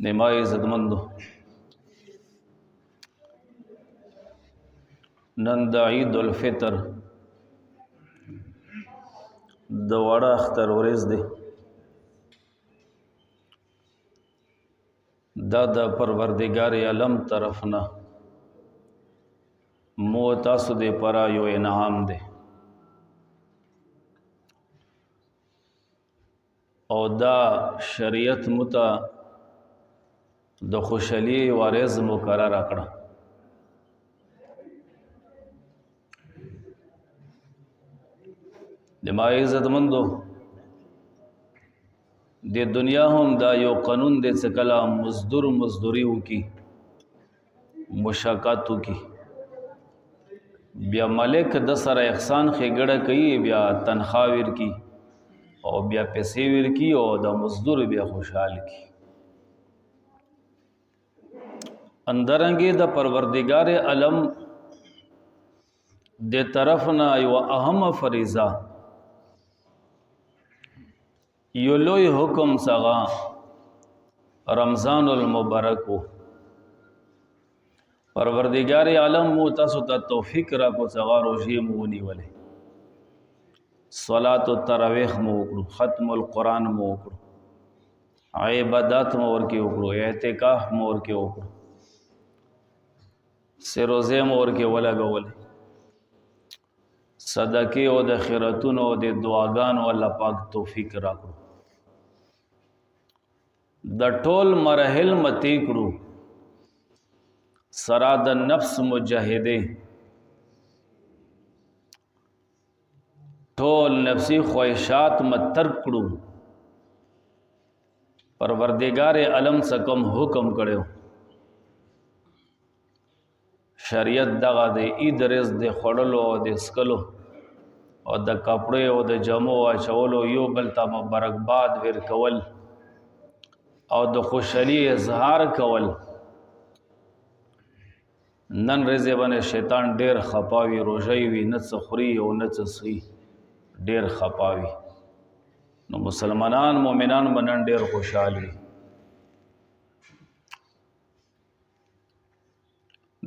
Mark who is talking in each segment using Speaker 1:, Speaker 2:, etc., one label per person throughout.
Speaker 1: نمای عزتمندو نن د عید الفطر د وړه اختر ورځ دی. دا د پروردگار عالم طرفنا مو تاسو دې پرا یو انعام دی او دا شریعت متا د خوشحالی ورځ مقرر کړه. د ما عزتمندو د دنیا هم دا یو قانون دی چې کله مزدوری وکي مشاقات وکي بیا مالک د سره احسان ښېګړه کوي، بیا تنخواه ورکي او بیا پیسې ورکي او د مزدور بیا خوشحال کی. اندرنګي د پروردگار عالم د طرفنا یو اهم فریضه یو لوی حکم څنګه رمضان المبارک پروردگار عالم مو تاسو ته توفیق را کو څنګه روزي مو ونیولې، صلات التراویح مو وکړو، ختم القرآن مو وکړو، عبادت مو ورکې وکړو، اعتکاف مو ورکې وکړو، سروزه مو ورکې ولګولې، صدقې او د خیراتونو او د دعاګانو الله پاک توفیق راکړو. د ټول مراحل متی کړو، سرا د نفس مجاهده ټول نفسی خواہشات متر کړو. پروردگار عالم سکم حکم کړو، شریعت دغه د عید ورځ د خړلو او د اسکلو او د کپڑے او د جامو اچولو یو بل ته مبارکباد ورکول او د خوشحالی اظهار کول. نن ورځې باندې شیطان ډیر خپاوي، روژې وي نه څه خوري او نه څه څښي، ډیر خپاوي. نو مسلمانان مؤمنان باندې ډیر خوشحال وي.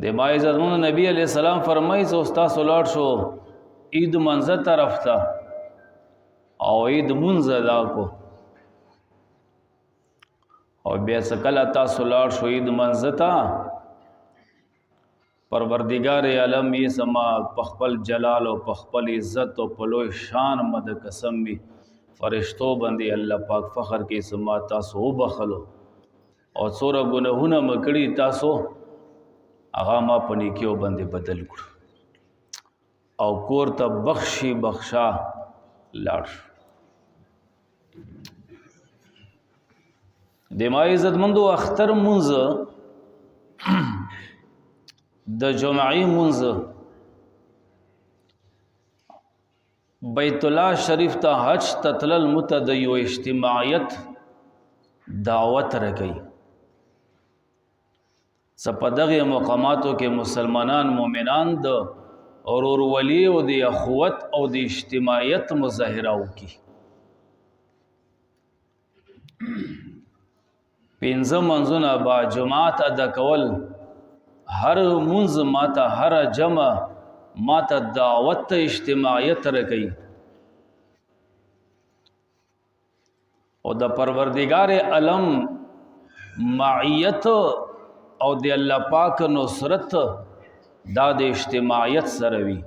Speaker 1: د ما عزتمن نبی علیہ السلام فرمایي چې استاد ولاړ شو عید منځ طرف ته او عید منځ ادا کو او بیا سکل تاسو لاړ شو عید منځ ته، پروردگار عالم یہ سما پخپل جلال او پخپل عزت او پلوی شان مد قسم بھی فرشتو بندی اللہ پاک فخر کی سما تاسو بخلو او څوره ګناهونه مکړي تاسو هغه ما پنی کېو باندې بدل کړو او کور ته بخشي بخشا لاړ. د ما عزتمندو اختر منځ د جمعی منځ بیت الله شریف ته حج تتلل متدیو اجتماعیت دعوت رکي. سپدغه مقاماتو کې مسلمانان مؤمنان د اورورولي او د اخوت او د اجتماعیت مظاهره وکي. پنځه منځونه با جماعت ادا کول، هر منځ ماته هر جمع ماته دعوت ته اجتماعیت رکي او د پروردگار عالم معیت او د الله پاک نصرت دا د اجتماعیت سره وي.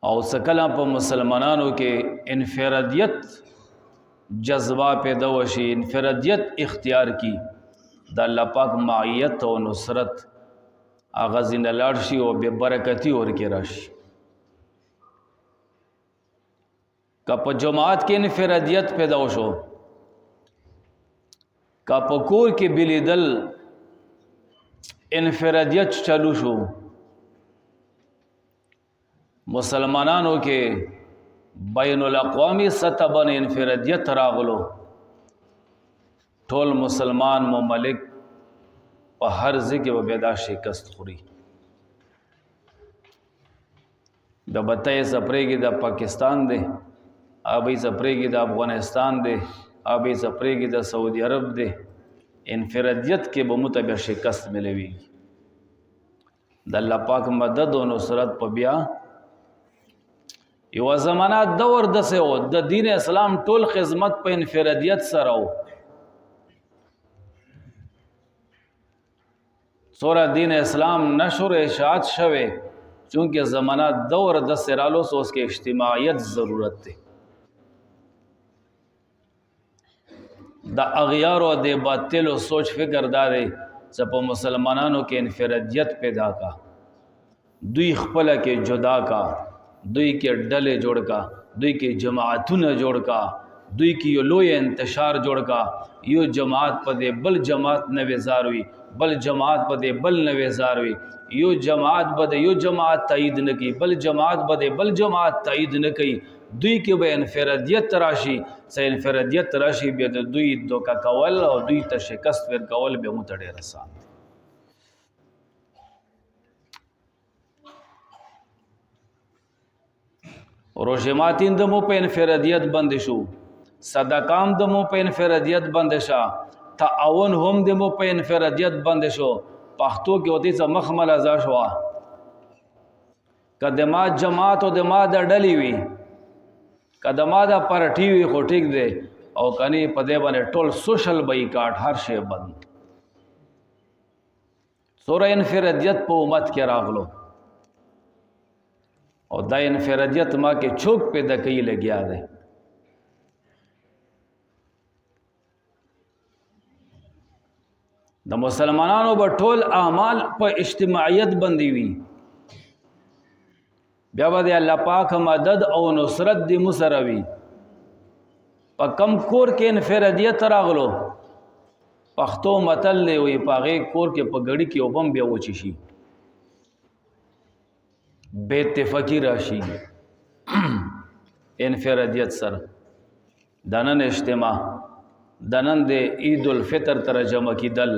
Speaker 1: او سکلا په مسلمانانو کې انفرادیت جذبہ پیدا وشي، انفرادیت اختیار کی، د الله پاک معیت او نصرت اغاز نه لاړ شي او به برکتی ورکې راشي. که په جماعت کې انفرادیت پیدا وشو، که په کور کې بلیدل انفرادیت چالو شو، مسلمانانو کې بین الاقوامی سطح باندې انفرادیت راغلو، ټول مسلمان مملک په هر ځای کې به دا شکست خوري. د 22 اپریل کې د پاکستان دی ابي سپریږي د افغانستان دی، ابي سپریږي د سعودي عرب دی، انفرادیت کې به متبع شکست ملوي. د الله پاک مدد او نصرت په بیا یو زمانہ دور دسه او د دین اسلام ټول خدمت په انفرادیت سره او سورہ دین اسلام نشر اشاعت شوه چونکه زمانہ دور دسه رالو سو اس کے اجتماعیت ضرورت دی. دا اغیار او د باطل او سوچ فکر داري چې په مسلمانانو کې انفرادیت پیدا کا، دوی خپل کې جدا کا، دوی کې ډلې جوړ کا، دوی کې جماعتونه جوړ کا، دوی کې یو لوی انتشار جوړ کا، یو جماعت په دې بل جماعت نه وزاروي، بل جماعت په دې بل نه وزاروي، یو جماعت به یو جماعت تایید نه کوي، بل جماعت به بل جماعت تایید نه کوي، دوی کې به انفرادیت راشي، چې انفرادیت راشي بیا د دوی دوکا کول او دوی ته شکست ورکول به مو ته ډېر آسان دی. روژه ماتین د مو په انفرادیت بند شو، صدقام د مو په انفرادیت بند شه، تعاون هم د مو په انفرادیت بند شو. پښتو کې وتی څه مخمل ازا شو کدما جماعت او د ما د ډلې وي، کدما د پارټي وي خو ټیک دی او کني په دې باندې ټول سوشل بایکاټ هر شی بند. سوره انفرادیت په امت کې راغلو او دا انفرادیت ما کې چوک پیدا کوي لګیا دی. د مسلمانانو به ټول اعمال په اجتماعیت باندې وي، بیا به د الله پاک مدد او نصرت دی مسره وي. په کم کور کې انفرادیت راغلو، پښتو متل دی وي پاغه کور کې په غړي کې وبم بیا وچی شي، بے اتفاقی راشي. انفرادیت سره دنن اجتماع دنن د عید الفطر ترجمه کیدل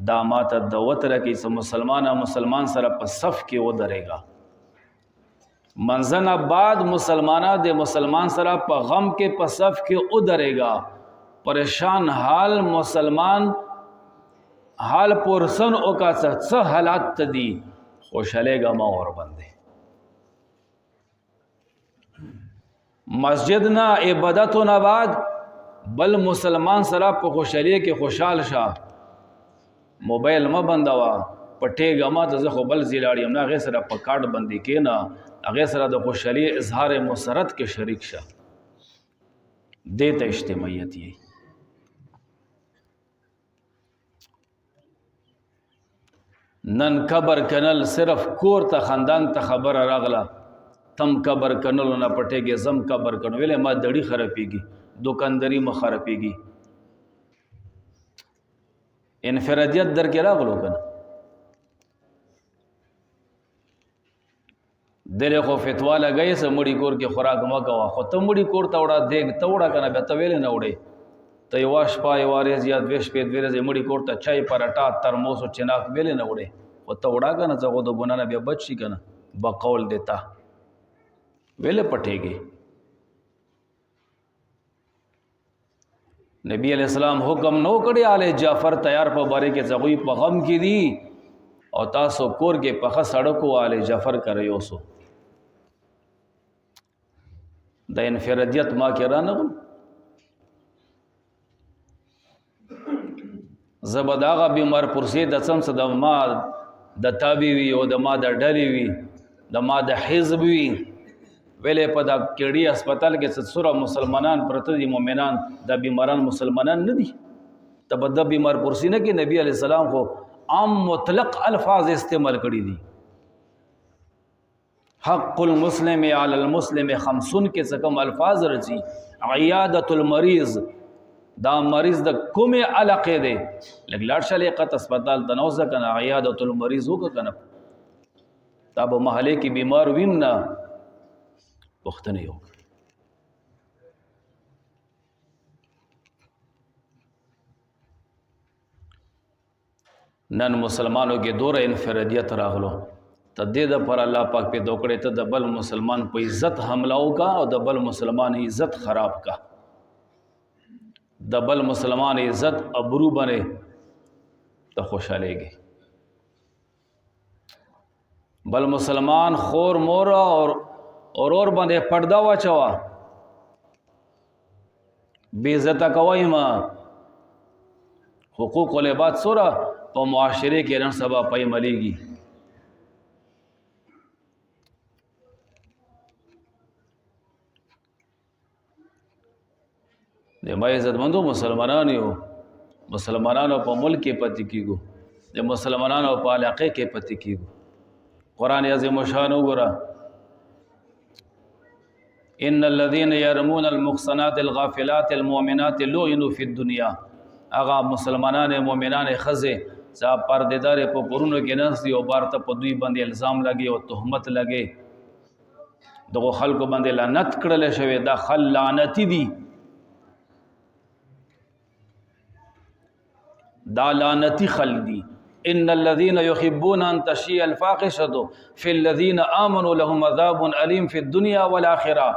Speaker 1: دا ماته د وتر کې مسلمان سره په صف کې ودرېګا، منځنه بعد مسلمانان د مسلمان سره په غم کې په صف کې ودرېګا، پریشان حال مسلمان حال پرسن او کا څه حالات تدي خوشالېګا ما اور باندې. مسجد نه عبادتونه بعد بل مسلمان سره په خوشالۍ کې خوشحال شه، موبایل ما بندوا پټېګه ما ته زه خو بل زیلاړیم نه، هغې سره په کارډ بندي کېنه، هغې سره د خوشحالۍ اظهار مسرت کې شریک شه، دې ته اجتماعیت یې. نن قبر کنل صرف کور ته خاندان ته خبره راغله، تم قبر کنلو نه پټېږي زم قبر کنو ویلې ما دړي خرابېږي، دکانداری مخ خرابېږي. انفرادیت در کې راغلو کنه، دلې خو فتوا لګی سه مړی کور کې خوراک مه کوه، خو ته مړی کور ته وړه دیګ ته وړه کنه بیا ته ویلې نه وړې، ته یوه شپه یوه ورځ یا دوې شپې دوې ورځې مړی کور ته چای پراټا ترموس او چناک ویلې نه وړې، خو ته وړه کنه څه خو د ګناه نه بیا بچ شي کنه، بقول دیتا ویلې پټېږي. نبی علیہ السلام حکم نو کړی آل جعفر تیار په باره کې څغوی په غم کې دي او تاسو کور کې پخه سړکو آل جعفر کرے اوسو. د انفرادیت ما کې را نغم زبداغه بیمار پرسي د څم څه د ما د تابع وي او د ما د ډلې وي د ما د حزب وي ویلې په دا کېړي هسپتال کې سره مسلمانان پرته دي، مؤمنان دا بیماران مسلمانان نه دي، ته به د بیمار پرسي نه کې. نبی علیہ السلام خو عام مطلق الفاظ استعمال کړي دي، حق المسلم علی المسلم 50 کې څه کم الفاظ راځي، عیادت المریض دا مریض د کومه علاقه دی لګ لاړ شلې قط هسپتال ته نوځه کنه عیادت المریض وک کنه، تا به محله کې بیمار ویم نه پښتنه یو. نن مسلمانوں کې دوره انفرادیت راغلو، ته دې دپاره الله پاک پیدا کړی ته د بل مسلمان په عزت حمله وکړه او د بل مسلمان عزت خراب کا د بل مسلمان عزت ابرو باندې ته خوشحالېږي بل مسلمان خور مور اور باندې پرده واچوه بے عزته کوئ ما حقوق العباد سره په معاشره کې نن سبا پیملیږي د ما عزتمندو مسلمانانو په ملک کې پاتې کیږو د مسلمانانو په علاقه کې پاتې کیږو قرآن عظیم شان وګوره ان الذين يرمون المحصنات الغافلات المؤمنات لعنوا في الدنيا اغا مسلمانان مؤمنان خزه صاحب پردیدار په پرونو کې نس دی او بارته په دوی باندې الزام لګي او تهمت لګي دغه خلکو باندې لعنت کړل شوی دا خل لعنتی دي دا لعنتی خل دي ان الذين يحبون ان تشيع الفاحشه في الذين امنوا لهم عذاب اليم في الدنيا والاخره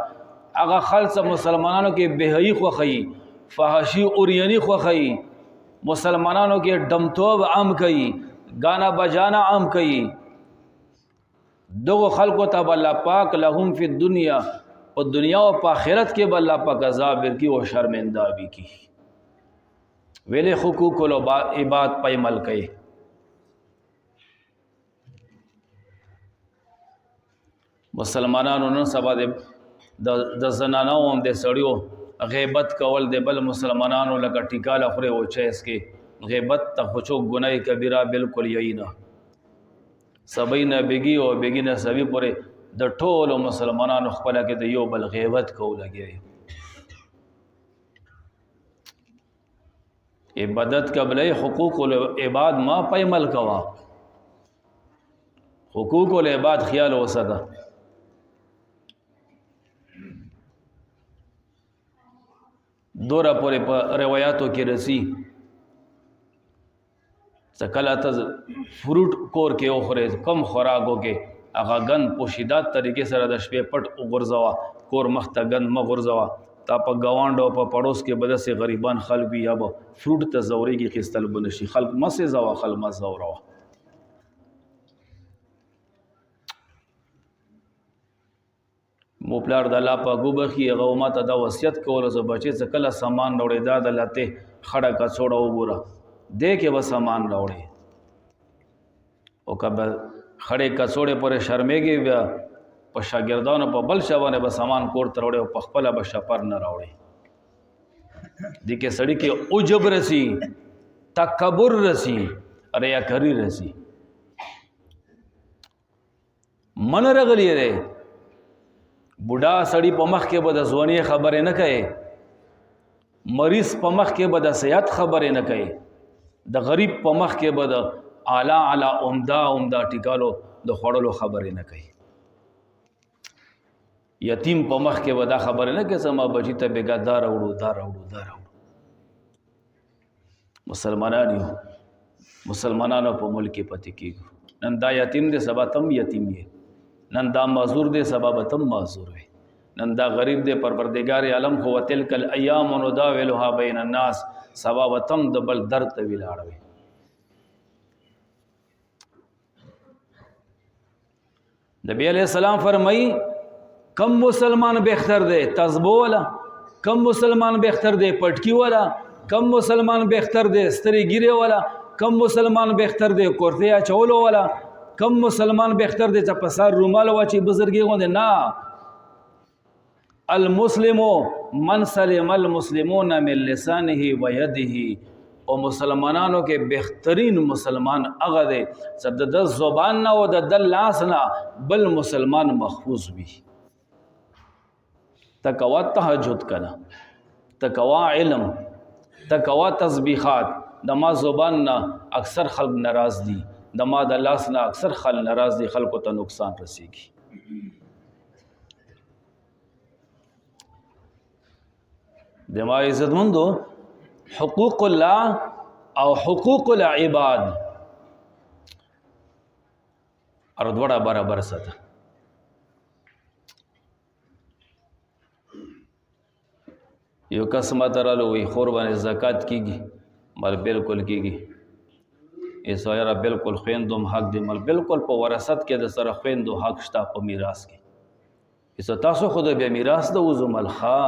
Speaker 1: اغه خلص مسلمانانو کې بهایي خوخی فحشی اورینی خوخی مسلمانانو کې دمتوب عام کوي گانا بجانا عام کوي دغه خلکو ته الله پاک لهم فی الدنیا او دنیا او آخرت کې الله پاک عذاب ورکی او شرمنده بھی کی ویلې حقوق العباد پایمل کوي مسلمانانو نن سبا د زنانو هم د سړیو غیبت کول د بل مسلمانانو لکه ټیکاله خوري او چیس کې غیبت ته خو ګناه کبیره بالکل یی نه سبینه بگی او بگی نه سبي پورې د ټولو مسلمانانو خپل کې د یو بل غیبت کول لګي عبادت قبلې حقوق العباد ما پایمل کوا حقوق العباد خیال وساته دورا پورې په روایتو کې رسی څکلا ته فروټ کور کې اوخره کم خوراکو کې هغه غن پوشیدات طریقې سره د شپې پټ وګرځوا کور مخته غن مغرزوا تا په گاوانډو په پړوس کې بدسه غریبان خلک یا به فروټ ته زوري کې خستل بنشي خلک مسه زوا خلک ما زوروا مو پلار د الله په ګوبخي هغه ماته دا وصیت کول زه بچي څه کله سامان راوړې دا د لته خړه کا څوړه وګوره دې کې به سامان راوړې او کبه خړې کا څوړې پورې شرمېږي بیا په شاګردانو په بل شوانه به سامان کور تر وړې او په خپل به شپر نه راوړې دې کې سړی کې اوجب رسی تکبر رسی ریاکاری رسی من رغلی ره بوډا سړی په مخ کې به د ځواني خبرې نه کوي مریض په مخ کې به د صحت خبرې نه کوي د غریب په مخ کې به د اعلی عمده ټیکالو د خوړلو خبرې نه کوي یتیم په مخ کې به دا خبرې نه کوي سما بچی ته بیګا دا راوړو مسلمانانو په ملک کې پاتې کیږي نن دا یتیم دې سبا تم یتیم یې نن دا معذور دے سبب تم معذور وي نن دا غریب دے پروردگار عالم خو تلک الایام نداولها بین الناس سبب تم د بل درد ته ویلاړوي نبی علیہ السلام فرمائی کم مسلمان بہتر دے تزبو والا کم مسلمان بہتر دے پٹکی والا کم مسلمان بہتر دے ستری گیرے والا کم مسلمان بہتر دے کورتیا چولو والا کم مسلمان بہتر دے چا پسار رومال واچی بزرگی ہوندے نا المسلم من سلم المسلمون من لسانه و یده او مسلمانانو کے بہترین مسلمان اغا دے صد د زبان نا و د لاس نا بل مسلمان محفوظ بھی تقوا تہجد کنا تقوا علم تقوا تسبیحات دما زبان نا اکثر خلق ناراض دی دما د لاس نه اکثر خل ناراض دي خلکو ته نقصان رسیږي دما عزت مندو حقوق الله او حقوق العباد او دوړه برابر ساته. یو کس ماته رالو وی خور باندې زکات کیږي؟ مال بالکل کیږي. ایسا یاره بالکل خویندوم حق دی. مال بالکل په وراثت کې د سره خویندو حق شته په میراث کې. ایسا تاسو خود بیا میراث د وزو مال ښا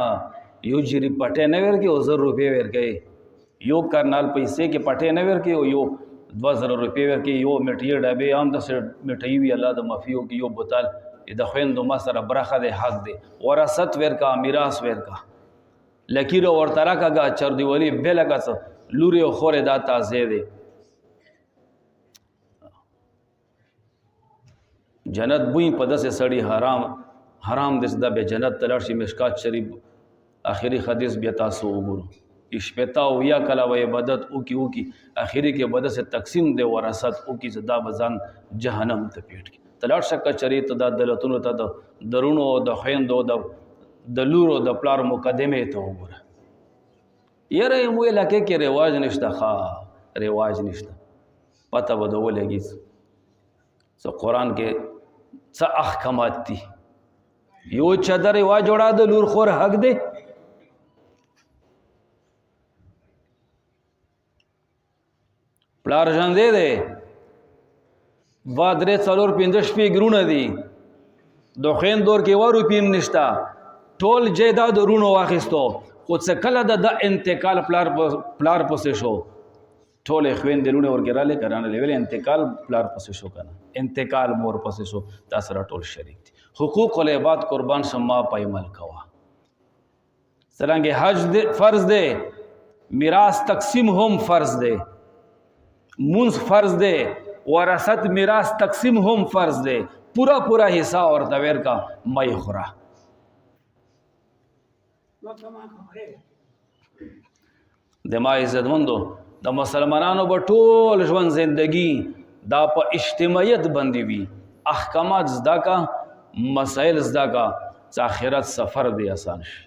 Speaker 1: یو جری پټه نه ورکې او 1000 روپۍ ورکې، یو کرنال پیسې کې پټه نه ورکې او یو 2000 روپۍ ورکې، یو میټي ډبې عام د میټي وی الله د مافیو کې یو بوتل د خویندو ما سره برخه د حق دی. وراثت ورکا میراث ورکا لکیر ورته راکاږه چر دی ولی بلګه لوري او خورې دا تازه دی. جنت بوئی په داسې سړی حرام دې دا به جنت تلل شي. مشکات شریف آخري حدیث بیا تاسو وګورو. شپتا او یا کلا و عبادت او کی آخري کې بده سے تقسیم دی وراثت او کی زدا بزن جهنم ته پیټ کی تلل شک چری ته د دلتونو ته درونو د خويندو د لورو د پلار مقدمه ته وګوره. یره مو علاقې کې رواج نشته، ښا رواج نشته، پته بده ولګي سو قرآن کې څه احکامات دي. یو چدر رواج جوړا د لور خور حق دی. پلار ژوندی دی، دوه درې څلور پنځه شپې ګرونه دي، د خویندور کې 1 روپۍ هم نشته، ټول جیداد ورونو واخیستو، خو څه کله د انتقال پلار پسې شو، ټولې خویندې لوڼې ورکې رالې که رانهلې ویلې انتقال پلار پسې شو که نه انتقال مور پسې شو، دا سره ټول شریک دي. حقوق العباد قربان شم ما پایمل کوه. څرنګې حج فرض دی، میراث تقسیم هم فرض دی، منځ فرض دی، وراثت میراث تقسیم هم فرض دی. پورا حصہ ورته ورکا مې خوره. د ما عزتمندو د مسلمانانو به ټول ژوند زندگی دا په اجتماعیت باندې وي. احکامات زده کا، مسائل زده کا، چې آخرت سفر دی آسان شي.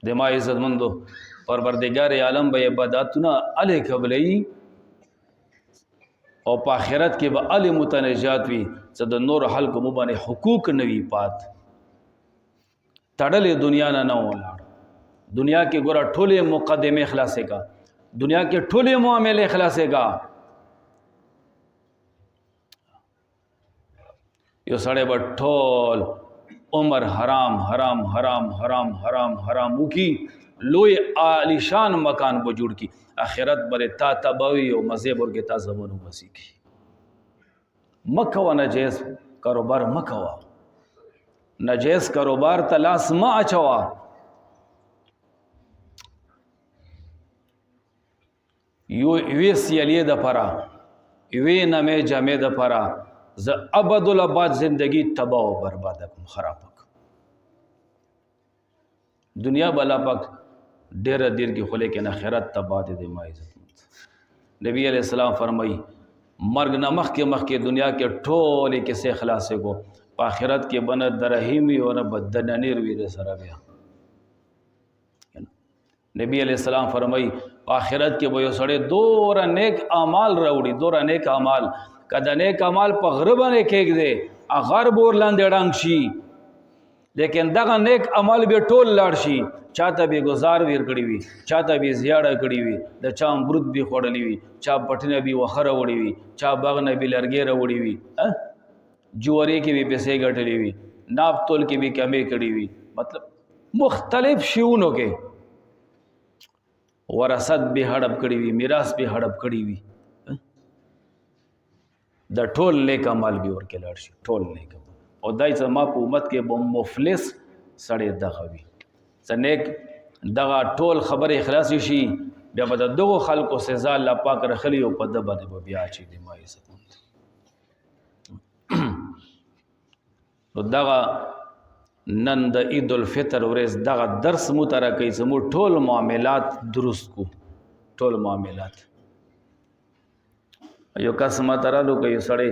Speaker 1: د ما عزتمندو پروردگار عالم به عبادتونه علی قبلئی او په آخرت کې به علی متنجات وي چې د نور خلکو مو باندې حقوق نوي پات تړلې دنیا نه ولاړ. دنیا کې ګوره ټولې مقدمه خلاصې کا، دنیا کې ټولې معاملې خلاصې کا. یو سړی به ټول عمر حرام حرام حرام حرام حرام حرام وکي، لوی عالیشان مکان به جوړ کی، آخرت بر تا تبوی او مزه ورګه تا زمونو بسی کی. مکوا نجیز کاروبار مکوا، نجیز کاروبار تلاس ما اچوا. یو ویسیلی د پرا وی نمه جامع د پرا ز ابد الاباد زندگی تباہ و برباد کوم خراب وک. دنیا بلا پاک ډیر دیر کی خله کې آخرت تباہ دې ما عزت. نبی علیہ السلام فرمای مرګ نه مخکې دنیا کې ټولې کیسې خلاصې کو، په آخرت کې بنه درهیمی او نه بدننیر وی د سره بیا. نبی علیہ السلام فرمای آخرت کې به یو سړی دور نیک اعمال راوړي، دور نیک اعمال کدا نیک اعمال په غره باندې کېږدي اغر بور لاندې ډنګ شي، لیکن دغه نیک عمل به ټول لاړ شي. چاته به گزار ویر کړی وي، چاته به زیاړه کړی وي، د چا امرود به خوړلی وي، چا پټنه به وخره وړي وي، چا باغ نه به لرګي راوړي وي، جوړې کې به پیسې ګټلې وي، ناپ تول کې به کمې کړی وي. مطلب مختلف شیونو کې وراثت به هړپ کړی وي، میراث به هړپ کړی وي، د ټول نیک عمل به ورکې لاړ شي، ټول نیک عمل. او دای چې ما په امت کې به مفلس سړی دغه وي، چې نیک دغه ټول خبرې خلاص شي، بیا به د دغو خلکو سزا الله پاک رخلی او په ده باندې به بیا اچي. د ما عزتمند نو دغه نن د عید الفطر ورځ دغه درس مو ته راکوي چې موږ ټول معاملات درست کو، ټول معاملات. یو کس ما ته رالو که یو سړی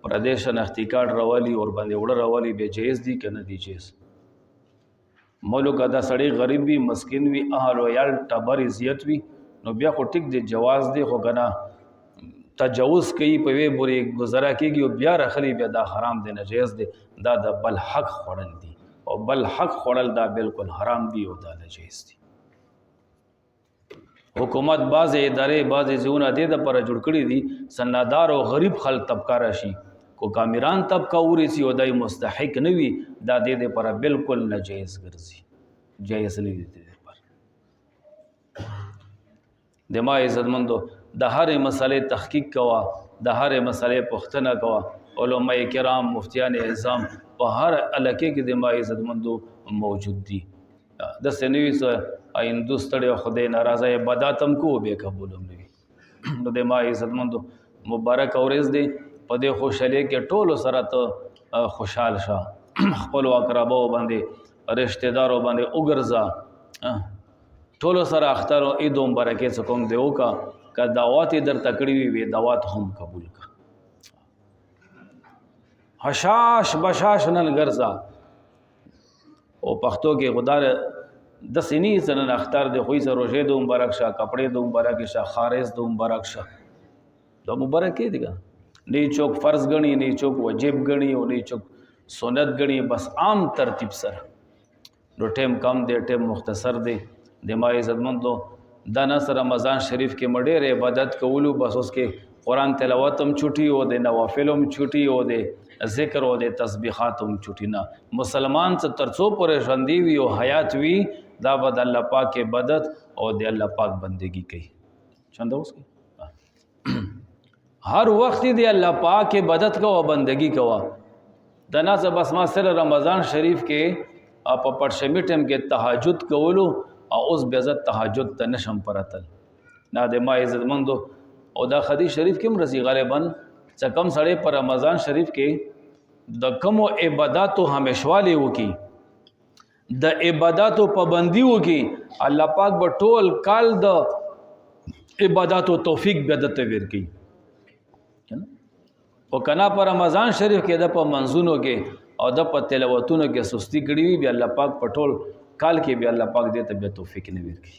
Speaker 1: پردیش نختی کارت راوالی اور باندې وړه راوالی بیا جایز دي که نه دي جایز؟ مولو که دا سړی غریب وي، مسکین وي، اهل و عیال ټبر زیات وي، نو بیا خو ټیک دی جواز دی خو کنه تجاوز کوي په وی بوري گزاره کیږي او بیا رخلی بیا دا حرام دی ناجیز دی دا د بل حق خوړل دی او بل حق خوړل دا بالکل حرام دی او دا ناجیز دی حکومت بعض ادارې بعض ځونه د پر جوړ کړی دي سنادار او غریب خلک طبقه راشي کو کامیران طبقه ورسی او دای مستحق نه وي دا د پر بالکل ناجیز ګرځي جایز نه دي پر د ما عزتمندو د هرې مسلې تحقیق کوا د هرې مسلې پوښتنه کوا علماء کرام مفتیان اعظام په هر علاقه کې د ما عزتمندو موجود دي د سنوي هندو ستړي خدای ناراضه عبادت هم کو به قبول هم وي نو د ما عزتمندو مبارک اورز دی په دې خوشاله کې ټول سره ته خوشحال شه خپل اقربا باندې رشتہ دارو باندې وګرځا ټول سره اختر او عید مبارکه څکم دیو کا دعوات در تکړی وی دعوات هم قبول کا حشاش بشاش نن ګرځا او پښتو کې خدای د سینې سره اختر د خوې سره روزه د مبارک شه کپڑے د مبارک شه خارز د مبارک شه د مبارک دی ګا نه چوک فرض غنی نه چوک واجب غنی او نه چوک سنت غنی بس عام ترتیب سره نو ټیم کم دی ټیم مختصر دی د ما عزتمندو د نصر رمضان شریف کې مډېر عبادت کولو بس اوس کې قران تلاوت هم چټي او د نوافل هم چټي او د ذکر او د تسبیحات هم چټي نه مسلمان څه ترڅو پرې ژوندۍ وي او حیات وي دا بد الله پاک عبادت او د الله پاک بندگی کوي چنده اوس هر وخت دی الله پاک عبادت کو او بندگی کوا د ناز بس ما سره رمضان شریف کې په پړشمی ټیم کې تهجد کولو او اوس بیا ز تهجد ته نشم پرتل نه د ما عزتمندو او دا حدیث شریف کې مرزي غالبا څه کم سړی پر رمضان شریف کې د کوم عبادتو همیشواله وکي د عبادتو پابندي وکي الله پاک به ټول کال د عبادتو توفیق به دته ورکي او کنا پر رمضان شریف کې د په منځونو کې او د په تلاوتونو کې سستی کړی وي بیا الله پاک پټول کال کې بیا الله پاک دې ته به توفیق نه ورکي